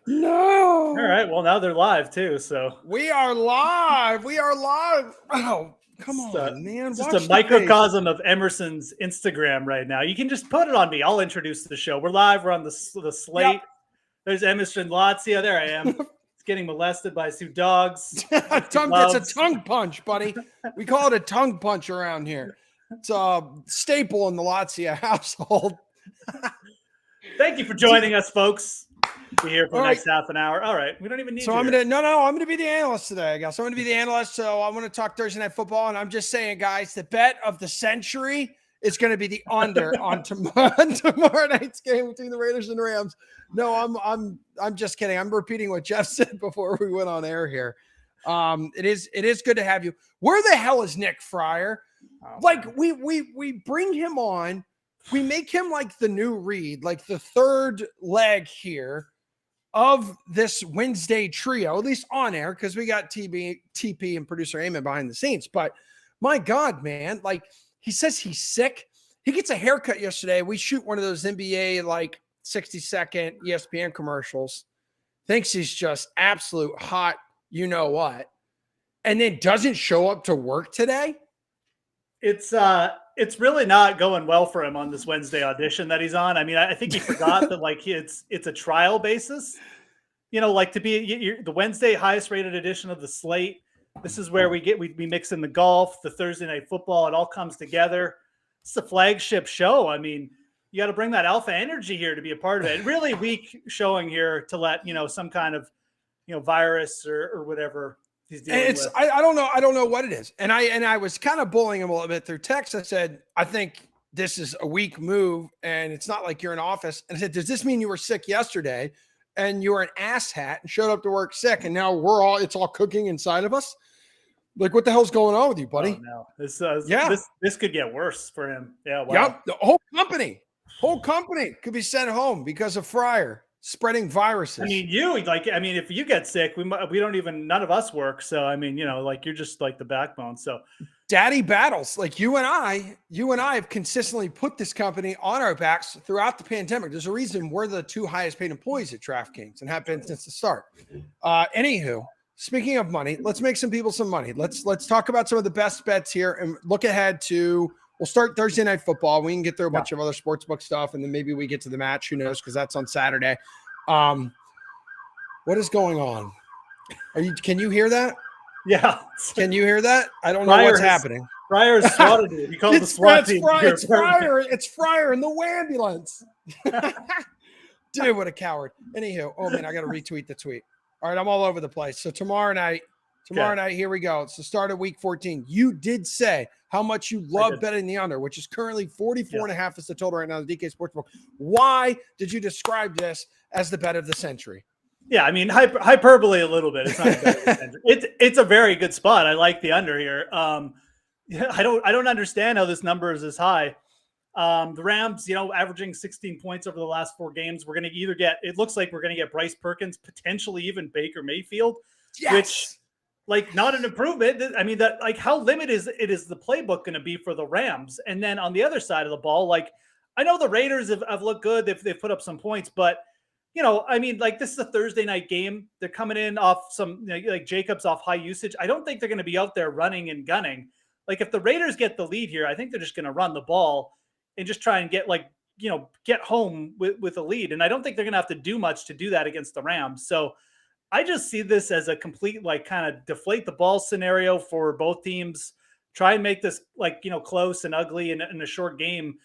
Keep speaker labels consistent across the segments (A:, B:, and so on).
A: No.
B: All right. Well, now they're live too. So
A: we are live. We are live. Oh, come on, man.
B: It's just a microcosm of Emerson's Instagram right now. You can just put it on me. I'll introduce the show. We're live. We're on the slate. Yep. There's Emerson Lazio. There I am. It's getting molested by two dogs.
A: It's a tongue punch, buddy. We call it a tongue punch around here. It's a staple in the Lazio household.
B: Thank you for joining us, folks. Be here for the next half an hour. All right. We don't even need
A: I'm gonna be the analyst today, I guess. I'm gonna be the analyst. So I want to talk Thursday Night Football. And I'm just saying, guys, the bet of the century is going to be the under on tomorrow night's game between the Raiders and the Rams. No, I'm just kidding. I'm repeating what Jeff said before we went on air here. It is good to have you. Where the hell is Nick Fryer? We bring him on. We make him like the new Reed, like the third leg here of this Wednesday trio, at least on air, because we got TP and producer Eamon behind the scenes. But my God, man, like he says he's sick. He gets a haircut yesterday. We shoot one of those NBA like 60-second ESPN commercials. Thinks he's just absolute hot, you know what, and then doesn't show up to work today.
B: It's really not going well for him on this Wednesday audition that he's on. I mean, I think he forgot that like it's a trial basis, you know, like to be the Wednesday highest rated edition of the slate. This is where we mix in the golf, the Thursday Night Football. It all comes together. It's the flagship show. I mean, you got to bring that alpha energy here to be a part of it. Really weak showing here to let, some kind of, virus or whatever he's dealing with.
A: I don't know. I don't know what it is. And I was kind of bullying him a little bit through text. I said, I think this is a weak move and it's not like you're in office. And I said, does this mean you were sick yesterday and you were an asshat and showed up to work sick and now it's all cooking inside of us? Like, what the hell's going on with you, buddy?
B: Oh, no. This could get worse for him. Yeah. Wow.
A: Yep. The whole company could be sent home because of Fryer spreading viruses.
B: I mean, if you get sick, we don't even, none of us work. So, I mean, you're just like the backbone. So
A: daddy battles, like you and I have consistently put this company on our backs throughout the pandemic. There's a reason we're the 2 highest paid employees at DraftKings and have been since the start. Anywho, speaking of money, let's make some people some money. Let's talk about some of the best bets here and look ahead to, we'll start Thursday Night Football. We can get through a bunch of other sportsbook stuff, and then maybe we get to the match. Who knows? Because that's on Saturday. What is going on? Can you hear that?
B: Yeah.
A: Can you hear that? I don't know what's happening.
B: Fryer's swatted it. He called the SWAT team.
A: It's Fryer in the ambulance. Dude, what a coward. Anywho, oh man, I got to retweet the tweet. All right, I'm all over the place. So tomorrow night, here we go. It's the start of week 14. You did say how much you love betting the under, which is currently 44.5 is the total right now, the DK Sportsbook. Why did you describe this as the bet of the century?
B: Yeah, I mean, hyperbole a little bit. It's not a bet of the century. It's a very good spot. I like the under here. I don't understand how this number is this high. The Rams, averaging 16 points over the last 4 games. We're going to either it looks like we're going to get Bryce Perkins, potentially even Baker Mayfield, which, like, not an improvement. I mean, how limited is the playbook going to be for the Rams? And then on the other side of the ball, like, I know the Raiders have looked good. They've put up some points, but I mean, like, this is a Thursday night game. They're coming in off some, like Jacobs off hh usage. I don't think they're going to be out there running and gunning. Like, if the Raiders get the lead here, I think they're just going to run the ball and just try and get get home with a lead. And I don't think they're going to have to do much to do that against the Rams. So I just see this as a complete, kind of deflate the ball scenario for both teams, try and make this close and ugly in a short game.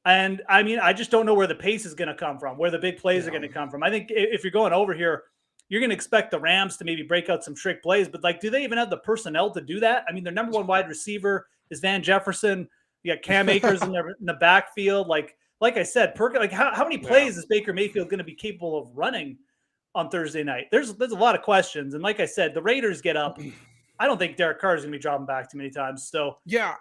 B: And I mean, I just don't know where the pace is going to come from, where the big plays are going to come from. I think if you're going over here, you're going to expect the Rams to maybe break out some trick plays, but do they even have the personnel to do that? I mean, their number 1 wide receiver is Van Jefferson. You got Cam Akers in the backfield. Like I said, how many plays is Baker Mayfield going to be capable of running on Thursday night? There's a lot of questions. And like I said, the Raiders get up. I don't think Derek Carr is going to be dropping back too many times. So yeah,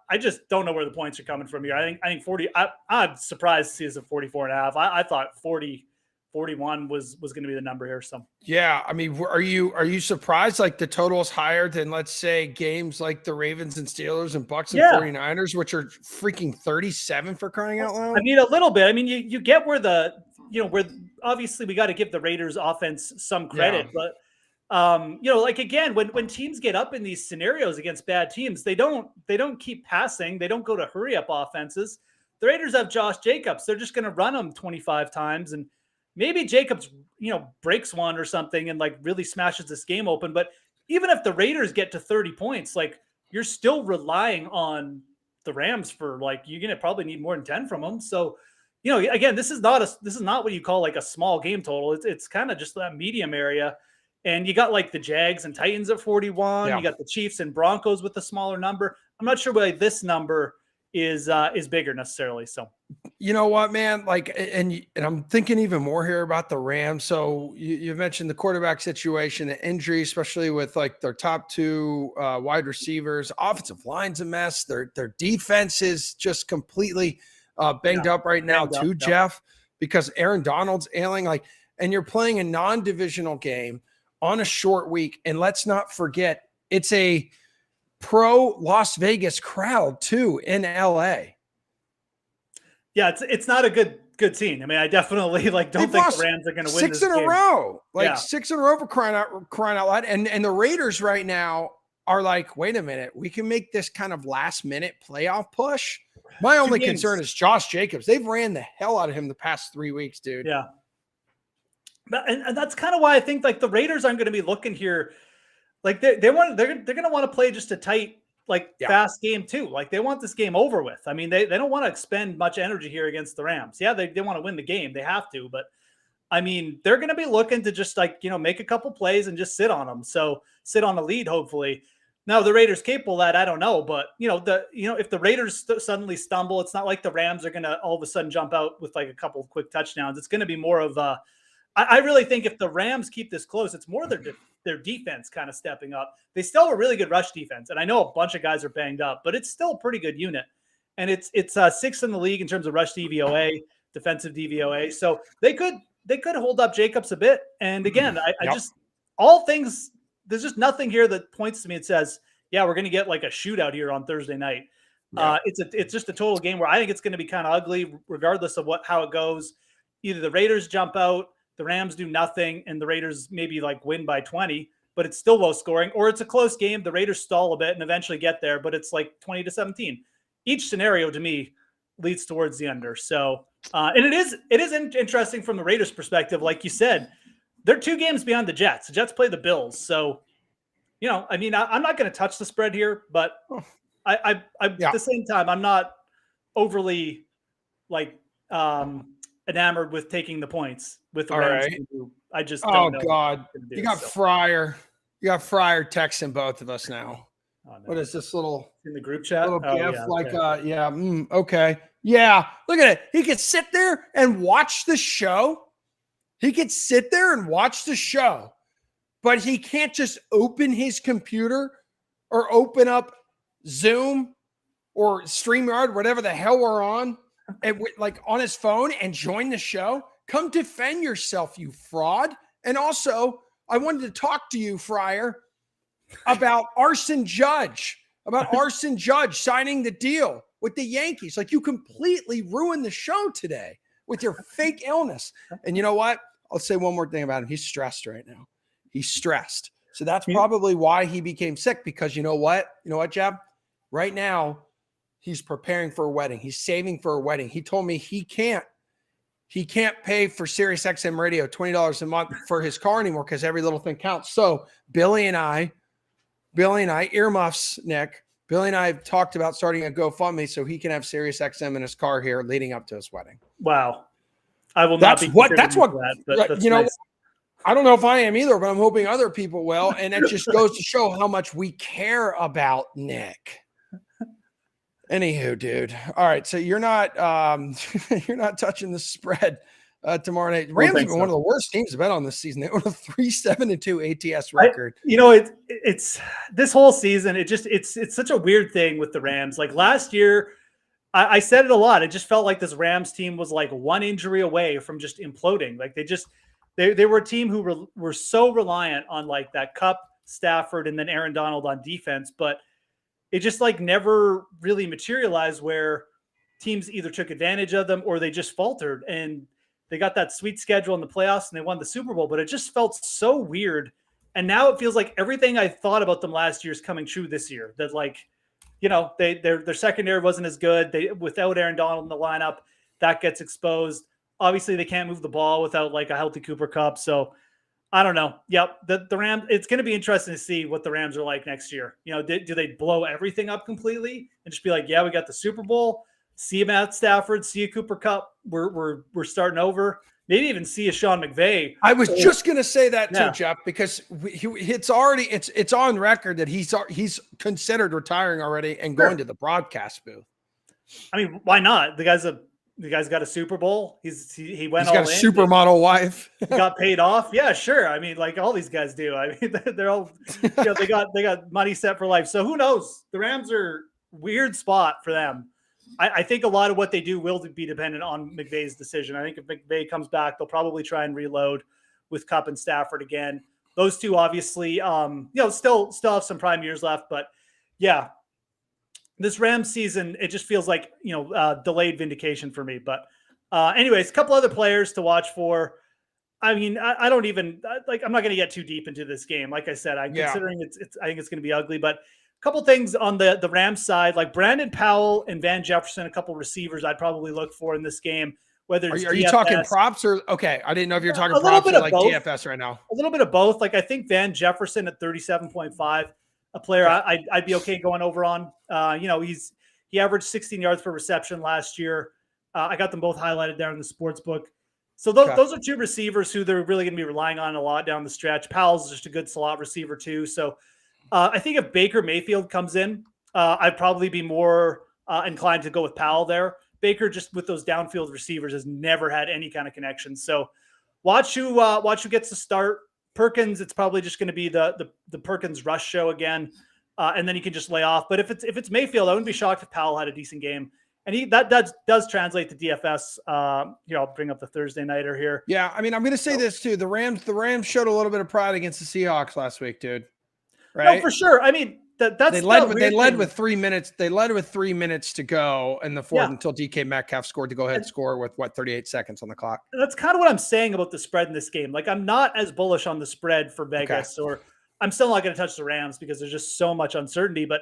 B: I just don't know where the points are coming from here. I think 40. I'm surprised to see this at 44.5. I thought 41 was going to be the number here. So
A: yeah, I mean, are you surprised? Like, the total is higher than, let's say, games like the Ravens and Steelers and Bucks and 49ers, which are freaking 37 for crying out loud.
B: I mean, a little bit. I mean, you get where where obviously we got to give the Raiders offense some credit, but again, when teams get up in these scenarios against bad teams, they don't keep passing. They don't go to hurry up offenses. The Raiders have Josh Jacobs. They're just going to run him 25 times, and maybe Jacobs, breaks one or something and really smashes this game open. But even if the Raiders get to 30 points, you're still relying on the Rams for you're going to probably need more than 10 from them. So, again, this is not what you call a small game total. It's kind of just that medium area. And you got the Jags and Titans at 41. You got the Chiefs and Broncos with a smaller number. I'm not sure why this number is bigger necessarily. So,
A: you know what, man? And I'm thinking even more here about the Rams. So you mentioned the quarterback situation, the injury, especially with their top 2 wide receivers. Offensive line's a mess. Their defense is just completely banged up right now too, Jeff, because Aaron Donald's ailing. And you're playing a non-divisional game on a short week. And let's not forget, it's a pro Las Vegas crowd too in LA.
B: Yeah, it's not a good scene. I mean, I definitely don't think the Rams are going to win
A: 6 in a row. 6 in a row for crying out loud. And the Raiders right now are wait a minute, we can make this kind of last minute playoff push. My only concern is Josh Jacobs. They've ran the hell out of him the past 3 weeks, dude.
B: Yeah. And that's kind of why I think the Raiders aren't going to be looking here. They're going to want to play just a tight fast game too. Like they want this game over with. I mean, they don't want to expend much energy here against the Rams. Yeah, they want to win the game. They have to, but I mean, they're going to be looking to just make a couple plays and just sit on them. So sit on a lead, hopefully. Now the Raiders capable of that, I don't know, but if the Raiders suddenly stumble, it's not like the Rams are going to all of a sudden jump out with like a couple of quick touchdowns. It's going to be more of I really think if the Rams keep this close, it's more their defense kind of stepping up. They still have a really good rush defense, and I know a bunch of guys are banged up, but it's still a pretty good unit. And it's sixth in the league in terms of rush DVOA, defensive DVOA. So they could hold up Jacobs a bit. And again, I just all things. There's just nothing here that points to me and says, yeah, we're going to get like a shootout here on Thursday night. Yeah. It's just a total game where I think it's going to be kind of ugly, regardless of how it goes. Either the Raiders jump out, the Rams do nothing, and the Raiders maybe like win by 20, but it's still low scoring, or it's a close game. The Raiders stall a bit and eventually get there, but it's like 20-17. Each scenario to me leads towards the under. So, and it is interesting from the Raiders' perspective. Like you said, they're 2 games behind the Jets. The Jets play the Bills. So, I mean, I'm not going to touch the spread here, but at the same time, I'm not overly enamored with taking the points with the Rams. Right. I just don't know.
A: Oh God, you got Fryer. You got Fryer texting both of us now. Oh, no. What is this little
B: in the group chat?
A: Little GIF okay. Yeah, look at it. He could sit there and watch the show. But he can't just open his computer or open up Zoom or StreamYard, whatever the hell we're on, and on his phone and join the show. Come defend yourself, you fraud. And also, I wanted to talk to you, Fryer, about Arson Judge signing the deal with the Yankees. Like, you completely ruined the show today with your fake illness. And you know what? I'll say one more thing about him. He's stressed right now. He's stressed. So that's probably why he became sick, because you know what? You know what, Jeb? Right now, he's preparing for a wedding. He's saving for a wedding. He told me he can't pay for Sirius XM radio $20 a month for his car anymore because every little thing counts. So Billy and I, earmuffs, Nick, Billy and I have talked about starting a GoFundMe so he can have Sirius XM in his car here leading up to his wedding.
B: Wow. I will not be
A: that's what you know, nice. I don't know if I am either, but I'm hoping other people will. And it just goes to show how much we care about Nick. Anywho, dude. All right. So you're not touching the spread tomorrow night. Rams have been one of the worst teams to bet on this season. They own a 3-7-2 ATS record.
B: It's this whole season. It's such a weird thing with the Rams. Like last year, I said it a lot. It just felt like this Rams team was like one injury away from just imploding. Like they were a team who were so reliant on like that Kupp, Stafford, and then Aaron Donald on defense, but it just like never really materialized where teams either took advantage of them or they just faltered. And they got that sweet schedule in the playoffs and they won the Super Bowl, but it just felt so weird. And now it feels like everything I thought about them last year is coming true this year. That like, their secondary wasn't as good. Without Aaron Donald in the lineup, that gets exposed. Obviously, they can't move the ball without like a healthy Cooper Kupp. So I don't know. Yep, the Rams. It's going to be interesting to see what the Rams are like next year. Do they blow everything up completely and just be like, yeah, we got the Super Bowl. See a Matt Stafford. See a Cooper Kupp. We're starting over. Maybe even see a Sean McVay.
A: I was just going to say that too, Jeff, because it's on record that he's considered retiring already and going to the broadcast booth.
B: I mean, why not? The guy's got a Super Bowl. He went. He's
A: got a supermodel wife.
B: He got paid off. Yeah, sure. I mean, like all these guys do. I mean, they're all they got money set for life. So who knows? The Rams are weird spot for them. I think a lot of what they do will be dependent on McVay's decision. I think if McVay comes back, they'll probably try and reload with Kupp and Stafford again. Those two obviously, still have some prime years left, but yeah, this Rams season, it just feels like, delayed vindication for me. But anyways, a couple other players to watch for. I mean, I don't even I'm not going to get too deep into this game. Like I said, considering I think it's going to be ugly, but a couple things on the Rams side, like Brandon Powell and Van Jefferson, a couple receivers I'd probably look for in this game. Whether it's
A: are you talking props or okay? I didn't know if you're talking props or like both. DFS right now.
B: A little bit of both. Like I think Van Jefferson at 37.5, a player I'd be okay going over on. He averaged 16 yards per reception last year. I got them both highlighted there in the sports book. So those are two receivers who they're really going to be relying on a lot down the stretch. Powell's just a good slot receiver too. So I think if Baker Mayfield comes in, I'd probably be more inclined to go with Powell there. Baker, just with those downfield receivers, has never had any kind of connection. So watch who gets to start. Perkins, it's probably just going to be the Perkins rush show again, and then you can just lay off. But if it's Mayfield, I wouldn't be shocked if Powell had a decent game. And that does translate to DFS. I'll bring up the Thursday nighter here.
A: Yeah, I mean, I'm going to say this too. The Rams showed a little bit of pride against the Seahawks last week, dude. Right?
B: No, for sure. I mean, they
A: led with 3 minutes. They led with 3 minutes to go in the fourth until DK Metcalf scored to go ahead and score with 38 seconds on the clock.
B: That's kind of what I'm saying about the spread in this game. Like, I'm not as bullish on the spread for Vegas, or I'm still not going to touch the Rams because there's just so much uncertainty. But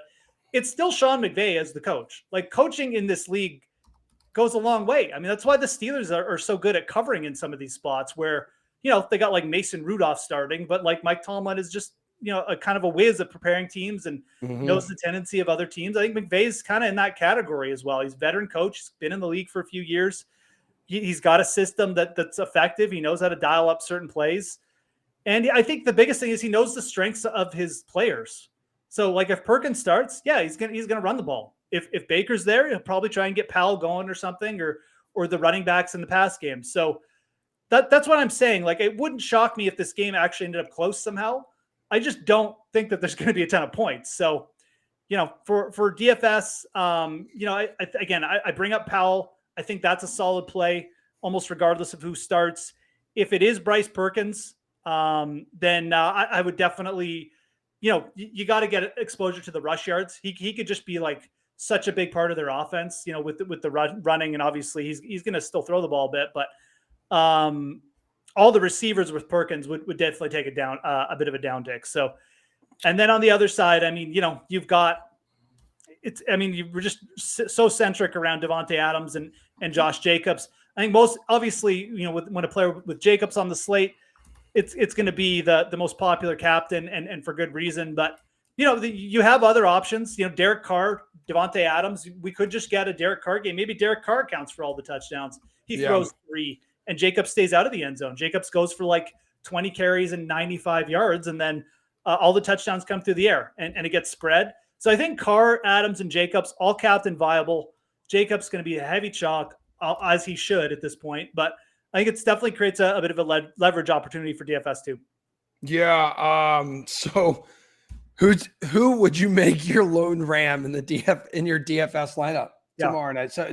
B: it's still Sean McVay as the coach. Like, coaching in this league goes a long way. I mean, that's why the Steelers are so good at covering in some of these spots where, they got like Mason Rudolph starting, but like Mike Tomlin is just, a kind of a whiz at preparing teams and knows the tendency of other teams. I think McVay's kind of in that category as well. He's a veteran coach. He's been in the league for a few years. He's got a system that's effective. He knows how to dial up certain plays. And I think the biggest thing is he knows the strengths of his players. So like if Perkins starts, he's gonna run the ball. If Baker's there, he'll probably try and get Powell going or something, or the running backs in the pass game. So that's what I'm saying. Like, it wouldn't shock me if this game actually ended up close somehow. I just don't think that there's going to be a ton of points. So, for DFS, I bring up Powell. I think that's a solid play, almost regardless of who starts. If it is Bryce Perkins, then I would definitely, you got to get exposure to the rush yards. He could just be like such a big part of their offense, with the running, and obviously he's going to still throw the ball a bit, but all the receivers with Perkins would definitely take a bit of a down tick. So, and then on the other side, I mean, you've got you were just so centric around Devontae Adams and Josh Jacobs. I think most obviously, when a player with Jacobs on the slate, it's going to be the most popular captain and for good reason. But, you have other options, Derek Carr, Devontae Adams. We could just get a Derek Carr game. Maybe Derek Carr counts for all the touchdowns. He throws 3 and Jacobs stays out of the end zone. Jacobs goes for like 20 carries and 95 yards. And then all the touchdowns come through the air and it gets spread. So I think Carr, Adams, and Jacobs, all captain viable. Jacobs going to be a heavy chalk, as he should at this point. But I think it definitely creates a bit of a leverage opportunity for DFS too.
A: Yeah. So who would you make your lone Ram in your DFS lineup tomorrow night? So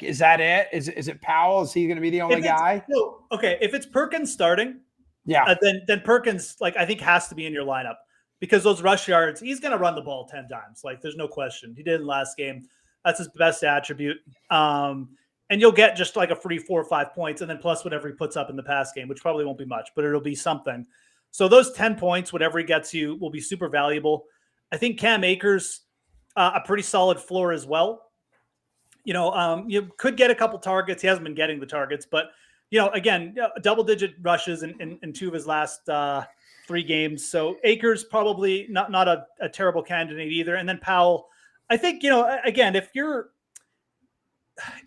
A: is that it? Is it Powell? Is he going to be the only guy?
B: Okay. If it's Perkins starting, then Perkins, I think, has to be in your lineup because those rush yards, he's going to run the ball 10 times. Like, there's no question. He did in last game. That's his best attribute. And you'll get just like a free 4 or 5 points, and then plus whatever he puts up in the pass game, which probably won't be much, but it'll be something. So those 10 points, whatever he gets you, will be super valuable. I think Cam Akers, a pretty solid floor as well. You could get a couple targets. He hasn't been getting the targets, but again, double-digit rushes in 2 of his last 3 games. So Akers probably not a terrible candidate either. And then Powell, I think again, if you're,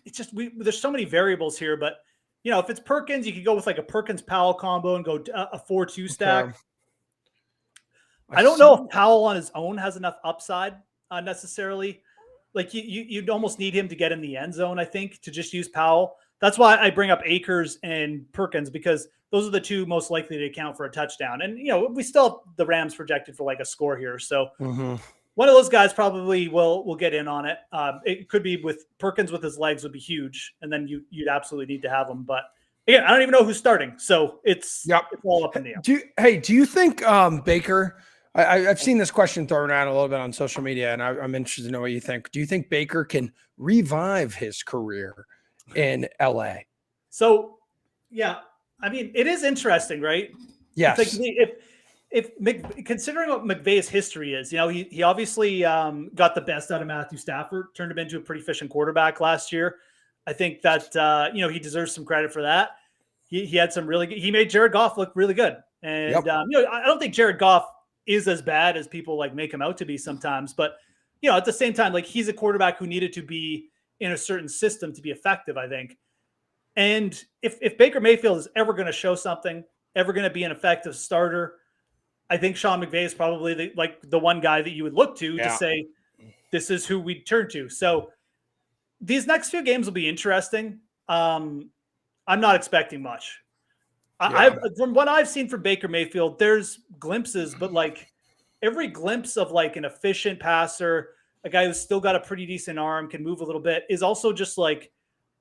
B: it's just there's so many variables here, but if it's Perkins, you could go with like a Perkins Powell combo and go a 4-2 stack. Okay. I don't know if Powell on his own has enough upside necessarily. Like you'd almost need him to get in the end zone, I think, to just use Powell. That's why I bring up Akers and Perkins, because those are the 2 most likely to account for a touchdown. And, we still have the Rams projected for like a score here. So one of those guys probably will get in on it. It could be with Perkins with his legs would be huge. And then you'd absolutely need to have him. But again, I don't even know who's starting. So it's all up in the air.
A: Do you think Baker, I've seen this question thrown around a little bit on social media, and I'm interested to know what you think. Do you think Baker can revive his career in LA?
B: So, I mean, it is interesting, right?
A: Yes.
B: It's like if considering what McVay's history is, he obviously got the best out of Matthew Stafford, turned him into a pretty efficient quarterback last year. I think that he deserves some credit for that. He had some really good, he made Jared Goff look really good, and I don't think Jared Goff is as bad as people like make him out to be sometimes. But, you know, at the same time, like he's a quarterback who needed to be in a certain system to be effective, I think. And if Baker Mayfield is ever going to show something, ever going to be an effective starter, I think Sean McVay is probably the one guy that you would look to say, this is who we turn to. So these next few games will be interesting. I'm not expecting much. From what I've seen from Baker Mayfield, there's glimpses, but like every glimpse of like an efficient passer, a guy who's still got a pretty decent arm, can move a little bit, is also just like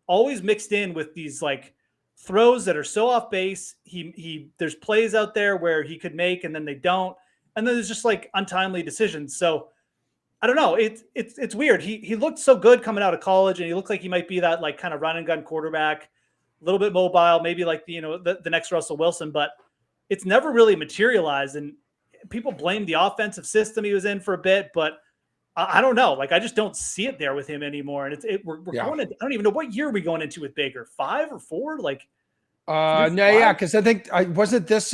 B: always mixed in with these like throws that are so off base. There's plays out there where he could make and then they don't. And then there's just like untimely decisions. So I don't know. It's weird. He looked so good coming out of college, and he looked like he might be that like kind of run and gun quarterback, a little bit mobile, maybe like the next Russell Wilson, but it's never really materialized. And people blame the offensive system he was in for a bit, but I don't know. Like I just don't see it there with him anymore. And we're going into, I don't even know what year are we going into with Baker, 5 or 4? Like
A: because I think I think this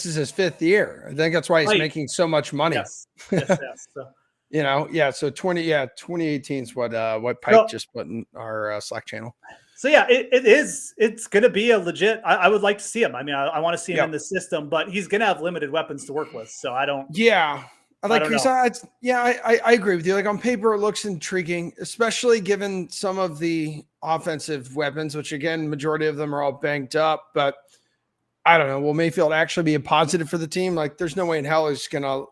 A: is his 5th year. I think that's why he's making so much money.
B: Yes. So.
A: So 2018 is what Pike just put in our Slack channel.
B: So yeah, it's going to be a legit. I would like to see him. I mean, I want to see him in the system, but he's going to have limited weapons to work with. So I don't.
A: Yeah, I agree with you. Like on paper, it looks intriguing, especially given some of the offensive weapons, which again, majority of them are all banked up. But I don't know. Will Mayfield actually be a positive for the team? Like, there's no way in hell he's going to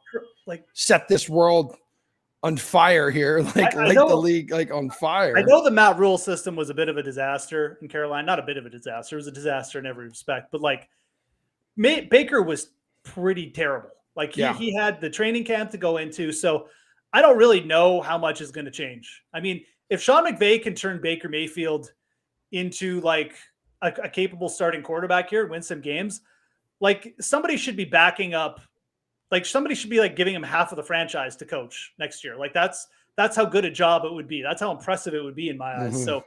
A: set this world on fire here, the league, on fire.
B: I know the Matt Rule system was a bit of a disaster in Carolina. Not a bit of a disaster. It was a disaster in every respect. But like Baker was pretty terrible. Like he had the training camp to go into. So I don't really know how much is going to change. I mean, if Sean McVay can turn Baker Mayfield into like a capable starting quarterback here, win some games, like somebody should be backing up. Like somebody should be like giving him half of the franchise to coach next year. Like that's how good a job it would be. That's how impressive it would be in my eyes. So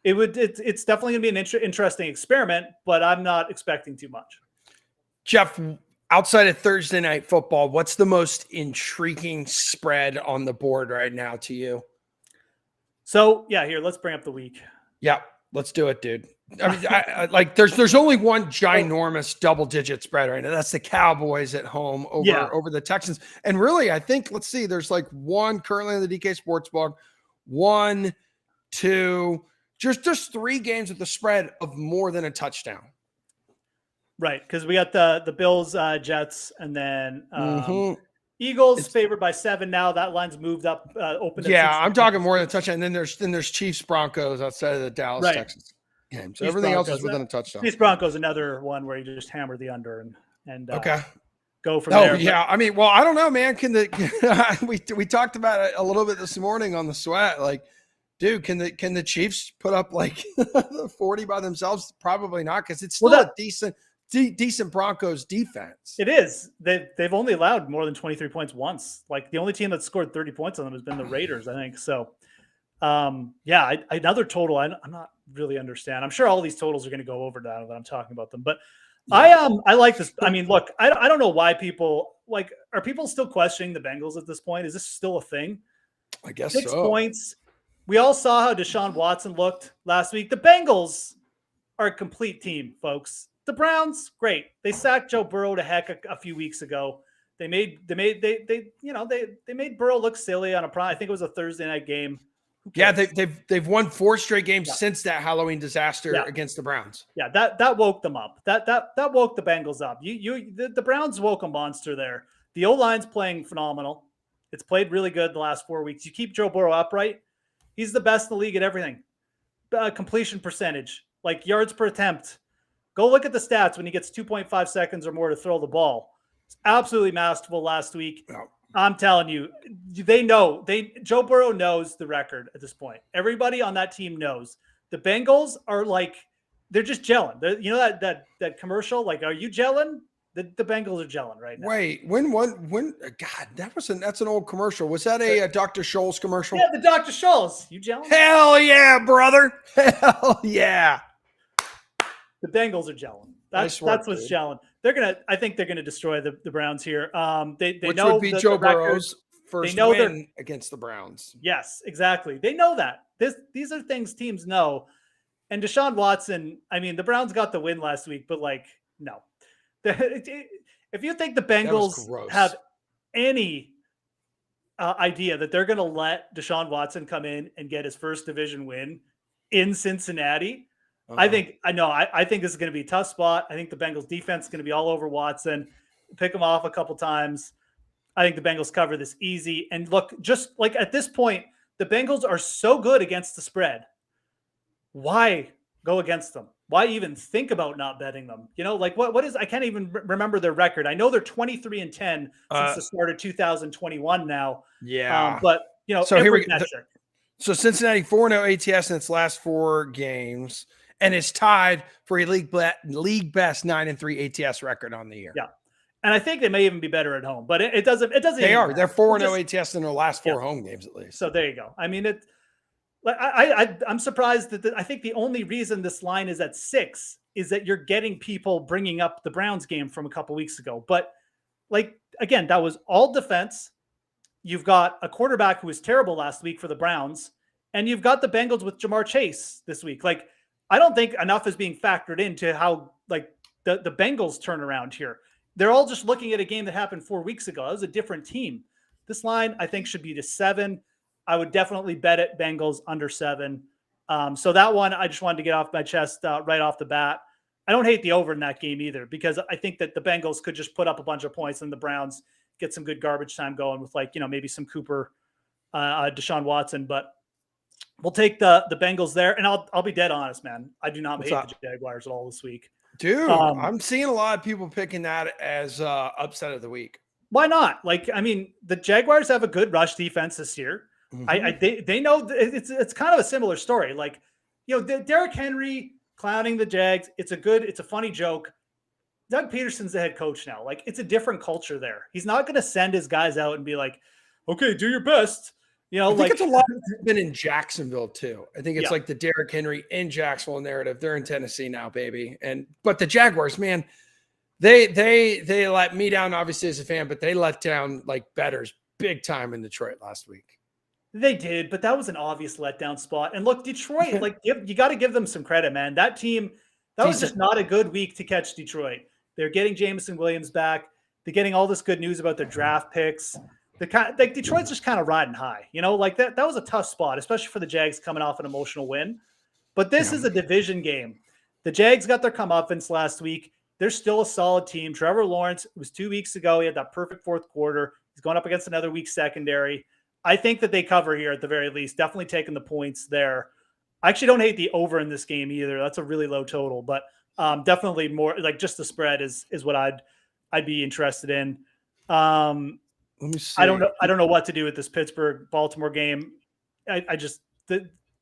B: it's definitely gonna be an interesting experiment, but I'm not expecting too much.
A: Jeff, outside of Thursday Night Football, what's the most intriguing spread on the board right now to you?
B: So here, let's bring up the week.
A: Yeah, let's do it, dude. I mean, there's only one ginormous double-digit spread right now. That's the Cowboys at home over the Texans. And really, I think, let's see, there's like one currently in the DK Sportsbook, 1, 2, just 3 games with the spread of more than a touchdown.
B: Right, because we got the Bills, Jets, and then Eagles favored by 7 now. That line's moved up, open.
A: I'm talking more than a touchdown. And then there's Chiefs Broncos outside of the Dallas Texans game. So everything else is within a touchdown.
B: Chiefs Broncos, another one where you just hammer the under and go from
A: there.
B: Oh yeah,
A: I mean, well, I don't know, man. We talked about it a little bit this morning on the sweat. Like, dude, can the Chiefs put up like 40 by themselves? Probably not, because it's still a decent Broncos defense.
B: It is. They've only allowed more than 23 points once. Like the only team that's scored 30 points on them has been the Raiders, I think. So, another total I'm not really understand. I'm sure all these totals are going to go over now that I'm talking about them. But I like this. I mean, look, I don't know why people are people still questioning the Bengals at this point? Is this still a thing?
A: I guess
B: 6 points. We all saw how Deshaun Watson looked last week. The Bengals are a complete team, folks. The Browns, great. They sacked Joe Burrow to heck a few weeks ago. They made Burrow look silly on I think it was a Thursday night game.
A: Yeah, they've won 4 straight games since that Halloween disaster against the Browns.
B: Yeah, that woke them up. That woke the Bengals up. The Browns woke a monster there. The O-line's playing phenomenal. It's played really good the last 4 weeks. You keep Joe Burrow upright. He's the best in the league at everything. Completion percentage, like yards per attempt. Go look at the stats when he gets 2.5 seconds or more to throw the ball. It's absolutely masterful last week. Yeah. I'm telling you, Joe Burrow knows the record at this point. Everybody on that team knows. The Bengals are they're just gelling. That commercial, like, are you gelling? The Bengals are gelling right now.
A: Wait, when God, that's an old commercial. Was that a Dr. Scholl's commercial?
B: Yeah, the Dr. Scholl's. You gelling?
A: Hell yeah, brother. Hell yeah.
B: The Bengals are gelling. That's what's gelling. I think they're gonna destroy the Browns here. They
A: Which
B: know
A: would be Joe Burrow's first win against the Browns.
B: Yes, exactly. They know that. These are things teams know. And Deshaun Watson, I mean, the Browns got the win last week, but like, no. If you think the Bengals have any idea that they're going to let Deshaun Watson come in and get his first division win in Cincinnati, I think this is going to be a tough spot. I think the Bengals defense is going to be all over Watson, pick him off a couple times. I think the Bengals cover this easy. And look, just like at this point, the Bengals are so good against the spread. Why go against them? Why even think about not betting them? You know, like what is, I can't even remember their record. I know they're 23-10 since the start of 2021 now.
A: Yeah.
B: But you know,
A: so here we go. So Cincinnati 4-0 ATS in its last 4 games, and it's tied for a league best 9-3 ATS record on the year.
B: Yeah. And I think they may even be better at home, but it doesn't. They
A: are. They're 4-0 ATS in their last 4 home games at least.
B: So there you go. I mean, I'm surprised that I think the only reason this line is at 6 is that you're getting people bringing up the Browns game from a couple weeks ago. But like, again, that was all defense. You've got a quarterback who was terrible last week for the Browns, and you've got the Bengals with Jamar Chase this week. Like, I don't think enough is being factored into how like the Bengals turn around here. They're all just looking at a game that happened 4 weeks ago. That was a different team. This line, I think, should be to 7. I would definitely bet it Bengals under 7. So that one, I just wanted to get off my chest right off the bat. I don't hate the over in that game either, because I think that the Bengals could just put up a bunch of points and the Browns get some good garbage time going with, like, you know, maybe some Cooper, Deshaun Watson. But we'll take the Bengals there. And I'll be dead honest, man. I do not hate the Jaguars at all this week.
A: Dude, I'm seeing a lot of people picking that as upset of the week.
B: Why not? Like, I mean, the Jaguars have a good rush defense this year. Mm-hmm. They know it's kind of a similar story. Like, you know, Derrick Henry clowning the Jags. It's a funny joke. Doug Peterson's the head coach now. Like, it's a different culture there. He's not going to send his guys out and be like, okay, do your best. You know,
A: I think it's a lot been in Jacksonville too. I think it's like the Derrick Henry in Jacksonville narrative. They're in Tennessee now, baby. But the Jaguars, man, they let me down obviously as a fan, but they let down like bettors big time in Detroit last week.
B: They did, but that was an obvious letdown spot. And look, Detroit, like you got to give them some credit, man. That team, was just not a good week to catch Detroit. They're getting Jameson Williams back. They're getting all this good news about their draft picks. Like Detroit's just kind of riding high, you know, like that was a tough spot, especially for the Jags coming off an emotional win. But this is a division game. The Jags got their comeuppance last week. They're still a solid team. Trevor Lawrence, it was 2 weeks ago. He had that perfect fourth quarter. He's going up against another weak secondary. I think that they cover here at the very least. Definitely taking the points there. I actually don't hate the over in this game either. That's a really low total, but definitely more like just the spread is what I'd be interested in. Let me see. I don't know what to do with this Pittsburgh-Baltimore game.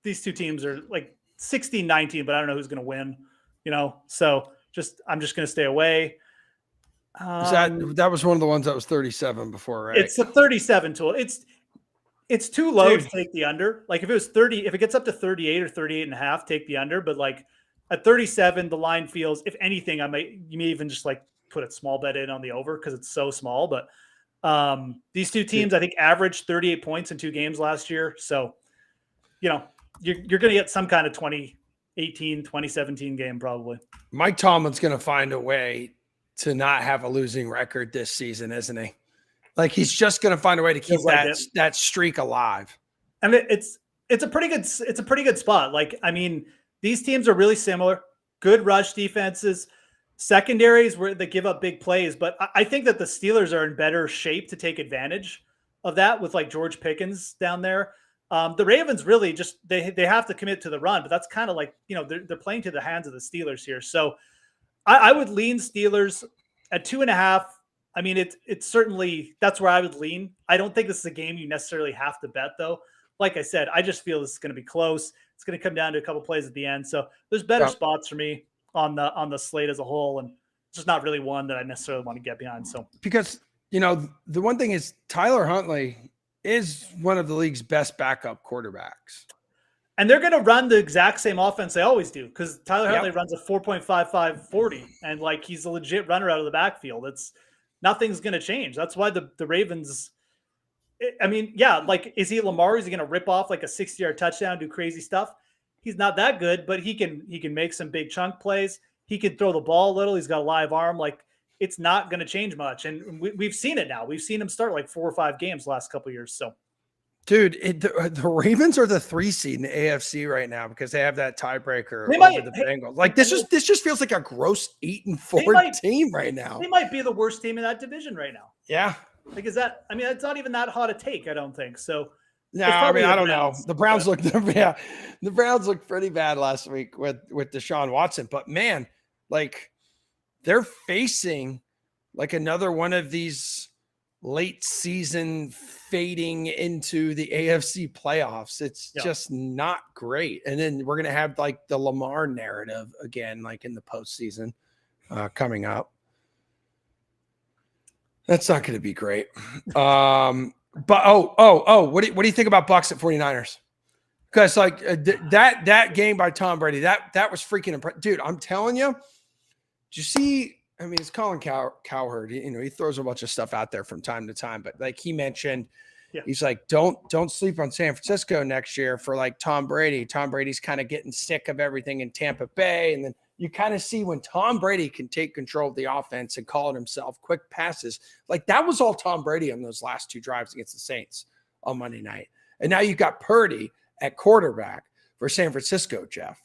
B: These two teams are like 16-19, but I don't know who's going to win, you know? So I'm just going to stay away.
A: That was one of the ones that was 37 before, right?
B: It's a 37 tool. It's too low to take the under. Like if it was 30, if it gets up to 38 or 38.5, take the under. But like at 37, the line feels, if anything, you may even just like put a small bet in on the over because it's so small. But these two teams, I think, averaged 38 points in 2 games last year. So, you know, you're going to get some kind of 2018, 2017 game probably.
A: Mike Tomlin's going to find a way to not have a losing record this season, isn't he? Like he's just going to find a way to keep that streak alive.
B: I mean, it's a pretty good spot. Like, I mean, these teams are really similar. Good rush defenses, secondaries where they give up big plays. But I think that the Steelers are in better shape to take advantage of that with like George Pickens down there. The Ravens really just they have to commit to the run, but that's kind of like, you know, they're playing to the hands of the Steelers here. So I would lean Steelers at 2.5. I mean, it's certainly that's where I would lean. I don't think this is a game you necessarily have to bet, though. Like I said, I just feel this is going to be close. It's going to come down to a couple plays at the end. So there's better spots for me on the slate as a whole, and it's just not really one that I necessarily want to get behind. So
A: because, you know, the one thing is Tyler Huntley is one of the league's best backup quarterbacks.
B: And they're going to run the exact same offense they always do because Tyler Huntley
A: Yep.
B: runs a 4.55 40, and like he's a legit runner out of the backfield. Nothing's going to change. That's why the Ravens. I mean, yeah, like is he Lamar? Is he going to rip off like a 60-yard touchdown, do crazy stuff? He's not that good, but he can make some big chunk plays. He can throw the ball a little. He's got a live arm. Like it's not going to change much, and we've seen it now. We've seen him start like 4 or 5 games the last couple of years. So.
A: Dude, the Ravens are the 3 seed in the AFC right now because they have that tiebreaker
B: They
A: over the Bengals. Like this just feels like a gross 8-4 team right now.
B: They might be the worst team in that division right now.
A: Yeah.
B: Like is that? I mean, it's not even that hot a take. I don't think so.
A: No, I mean I don't know. The Browns looked the Browns looked pretty bad last week with Deshaun Watson, but man, like they're facing like another one of these late season fading into the AFC playoffs. It's just not great. And then we're going to have like the Lamar narrative again, like in the postseason coming up. That's not going to be great. But what do you think about Bucks at 49ers? Because like that game by Tom Brady, that was freaking impressive. Dude, I'm telling you, did you see? I mean, it's Colin Cowherd. You know, he throws a bunch of stuff out there from time to time, but like he mentioned, he's like, don't sleep on San Francisco next year for like Tom Brady. Tom Brady's kind of getting sick of everything in Tampa Bay. And then you kind of see when Tom Brady can take control of the offense and call it himself, quick passes. Like that was all Tom Brady on those last 2 drives against the Saints on Monday night. And now you've got Purdy at quarterback for San Francisco, Jeff.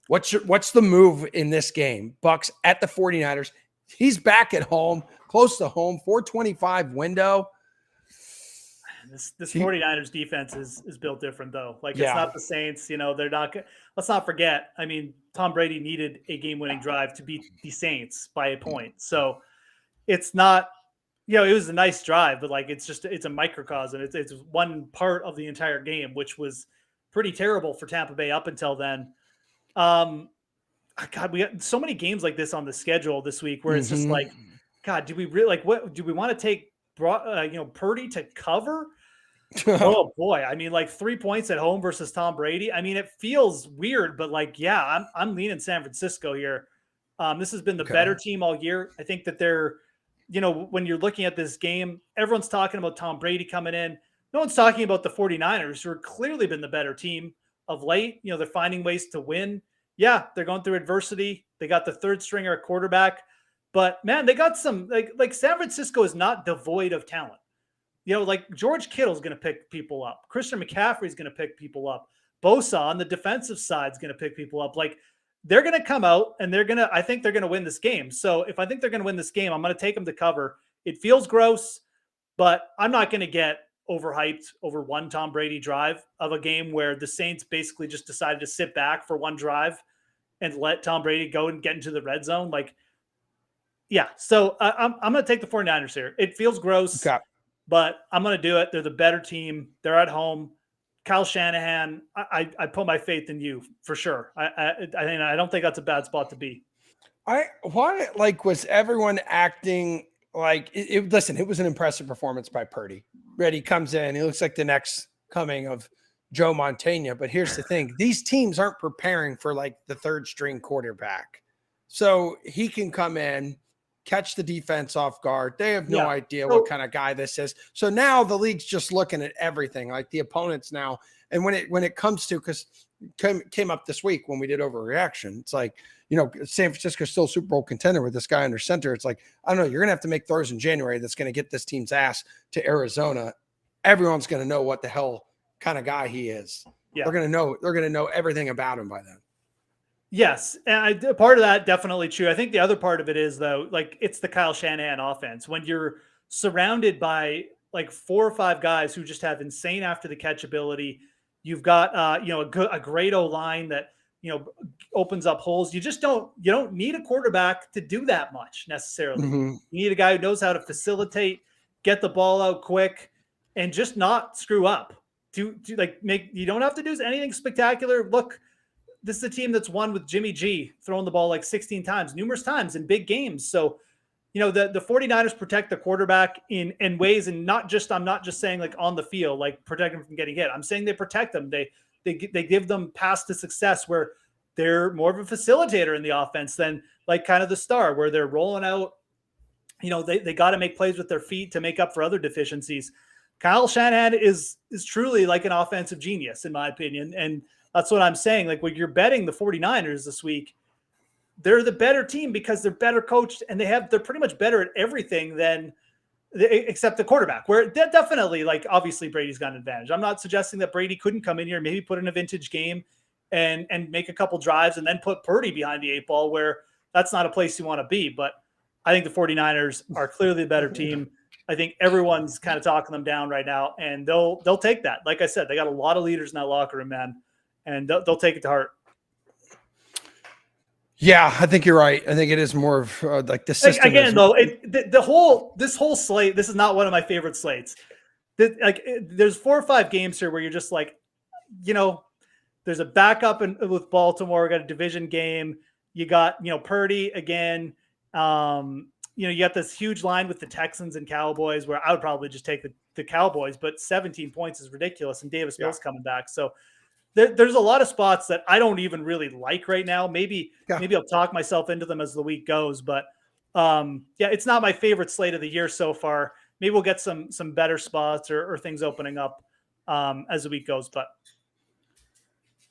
A: What's the move in this game? Bucks at the 49ers. He's back at home, close to home, 425 window.
B: This 49ers defense is built different, though. Like, it's not the Saints. You know, they're not – let's not forget. I mean, Tom Brady needed a game-winning drive to beat the Saints by a point. So, it's not – you know, it was a nice drive, but, like, it's a microcosm. It's one part of the entire game, which was pretty terrible for Tampa Bay up until then. God, we got so many games like this on the schedule this week where it's just like, God, do we really like what do we want to take Purdy to cover? Oh boy. I mean, like 3 points at home versus Tom Brady. I mean, it feels weird, but like, yeah, I'm leaning San Francisco here. This has been the better team all year. I think that they're, you know, when you're looking at this game, everyone's talking about Tom Brady coming in. No one's talking about the 49ers, who have clearly been the better team of late. You know, they're finding ways to win. Yeah, they're going through adversity. They got the third stringer at quarterback, but man, they got some like San Francisco is not devoid of talent. You know, like George Kittle's going to pick people up. Christian McCaffrey's going to pick people up. Bosa on the defensive side is going to pick people up. Like they're going to come out and I think they're going to win this game. So if I think they're going to win this game, I'm going to take them to cover. It feels gross, but I'm not going to get overhyped over one Tom Brady drive of a game where the Saints basically just decided to sit back for one drive and let Tom Brady go and get into the red zone. Like, yeah. So I'm going to take the 49ers here. It feels gross, but I'm going to do it. They're the better team. They're at home. Kyle Shanahan, I put my faith in you for sure. I don't think that's a bad spot to be.
A: Was everyone acting like listen, it was an impressive performance by Purdy. He comes in, he looks like the next coming of Joe Montana. But here's the thing. These teams aren't preparing for like the third string quarterback. So he can come in, catch the defense off guard. They have no idea what kind of guy this is. So now the league's just looking at everything, like the opponents now. And when it comes to, because came up this week when we did overreaction, it's like, you know, San Francisco's still Super Bowl contender with this guy under center. It's like, I don't know, you're going to have to make throws in January that's going to get this team's ass to Arizona. Everyone's going to know what the hell kind of guy he is. Yeah. They're going to know everything about him by then.
B: Yes. And part of that definitely true. I think the other part of it is though, like it's the Kyle Shanahan offense. When you're surrounded by like 4 or 5 guys who just have insane after the catch ability, you've got, a great O-line that, you know, opens up holes. You don't need a quarterback to do that much necessarily. You need a guy who knows how to facilitate, get the ball out quick, and just not screw up. You don't have to do anything spectacular. Look, this is a team that's won with Jimmy G throwing the ball like 16 times, numerous times in big games. So, you know, the 49ers protect the quarterback in ways, and I'm not just saying like on the field, like protect him from getting hit. I'm saying they protect them. They they give them paths to success where they're more of a facilitator in the offense than like kind of the star, where they're rolling out. They got to make plays with their feet to make up for other deficiencies. Kyle Shanahan is truly like an offensive genius, in my opinion. And that's what I'm saying. Like when you're betting the 49ers this week, they're the better team because they're better coached and they're pretty much better at everything than except the quarterback, where definitely, like, obviously Brady's got an advantage. I'm not suggesting that Brady couldn't come in here, maybe put in a vintage game and make a couple drives and then put Purdy behind the 8 ball, where that's not a place you want to be. But I think the 49ers are clearly the better team. I think everyone's kind of talking them down right now, and they'll take that. Like I said, they got a lot of leaders in that locker room, man, and they'll take it to heart.
A: Yeah, I think you're right. I think it is more of like the system.
B: Again, though, this whole slate, this is not one of my favorite slates. There's 4 or 5 games here where you're just like, there's a backup with Baltimore. We got a division game. You got, Purdy again. You got this huge line with the Texans and Cowboys, where I would probably just take the Cowboys, but 17 points is ridiculous. And Davis Mills coming back. So there's a lot of spots that I don't even really like right now. Maybe I'll talk myself into them as the week goes, but it's not my favorite slate of the year so far. Maybe we'll get some better spots or things opening up as the week goes. But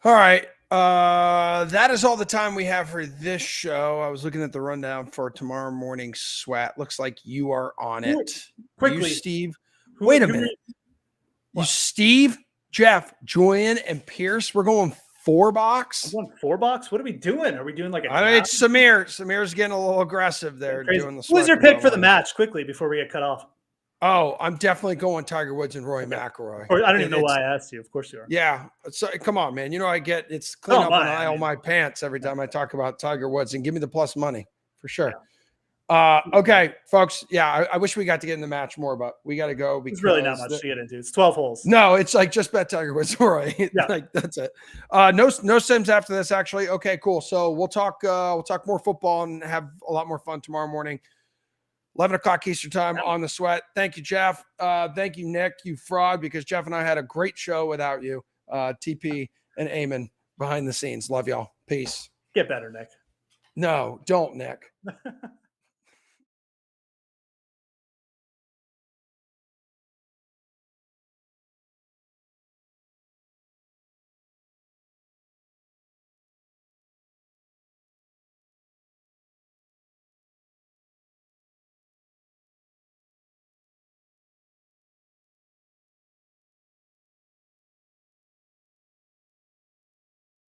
A: all right. That is all the time we have for this show. I was looking at the rundown for tomorrow morning's sweat. Looks like you are on it.
B: Quickly,
A: you, Steve. Wait a minute. You, Steve, Jeff, Julian, and Pierce. We're going 4 box.
B: I'm going 4 box. What are we doing? Are we doing like
A: it's Samir. Samir's getting a little aggressive there. Doing the
B: Who's your pick for the match? Quickly before we get cut off.
A: Oh, I'm definitely going Tiger Woods and Roy McIlroy.
B: Or I don't even know why I asked you. Of course you are.
A: Yeah. So come on, man. It's clean up an aisle my pants every time I talk about Tiger Woods, and give me the plus money for sure. Yeah. Okay, folks. Yeah, I wish we got to get in the match more, but we got to go.
B: It's really not much to get into. It's 12 holes.
A: No, it's like just bet Tiger Woods, Roy. Yeah. Like that's it. No sims after this, actually. Okay, cool. So we'll talk more football and have a lot more fun tomorrow morning. 11 o'clock Eastern time on the sweat. Thank you, Jeff. Thank you, Nick, you fraud, because Jeff and I had a great show without you. TP and Eamon behind the scenes. Love y'all. Peace.
B: Get better, Nick.
A: No, don't, Nick.